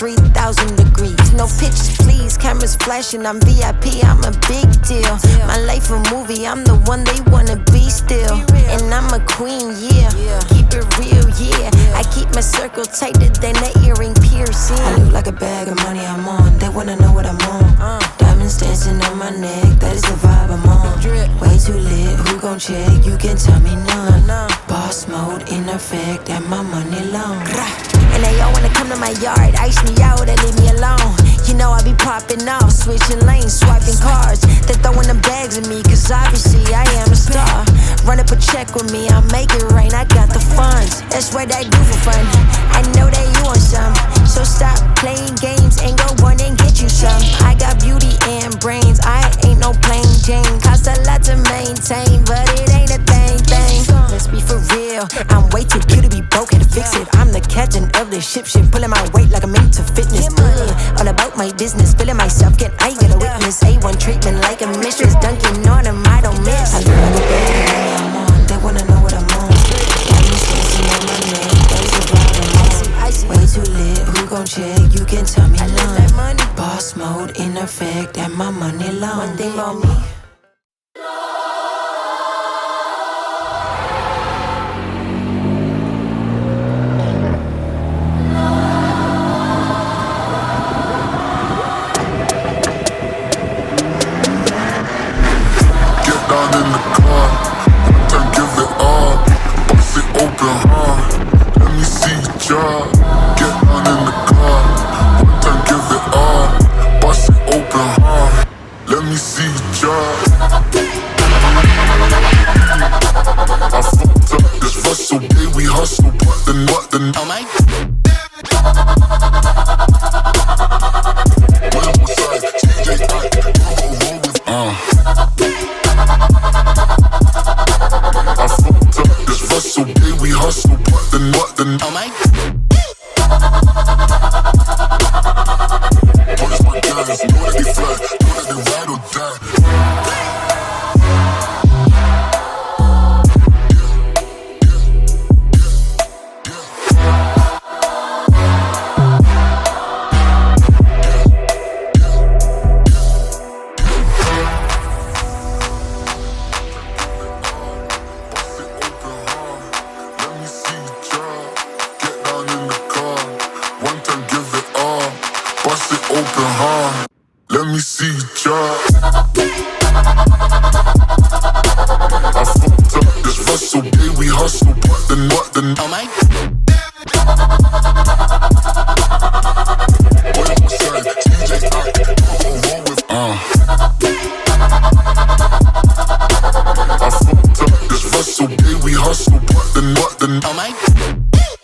3,000 degrees. No pictures, please. Cameras flashing, I'm VIP, I'm a big deal. My life a movie, I'm the one they wanna be still. And I'm a queen, yeah. Keep it real, yeah. I keep my circle tighter than an earring piercing. I look like a bag of money I'm on. They wanna know what I'm on. Diamonds dancing on my neck, that is the vibe I'm on. Way too lit, who gon' check? You can tell me none. Boss mode in effect, and my money long. And they all wanna come to my yard, ice me out and leave me alone. You know I be popping off, switching lanes, swiping cars. They throwing them bags at me, cause obviously I am a star. Run up a check with me, I'll make it rain, I got the funds. That's what I do for fun, I know that you want some. So stop playing games and go run and get you some. I got beauty and brains, I ain't no plain Jane. Cost a lot to maintain, but it ain't a thing. Let's be for real, I'm way too cute to be broke, had to fix it. I'm the captain of the ship, pulling my weight like I'm into fitness. All about my business, feeling myself, I get a witness. A1 treatment like a mistress, dunking on them, I don't miss. I look like a bag I'm on, they wanna know what I'm on. Diamonds dancing on my neck, that is the vibe I'm on. Way too lit, who gon' check? You can tell me none. Boss mode in effect, and my money long. One thing about me. Oh my. I fucked up this Russell, yeah, we hustle, but then what then? Oh my.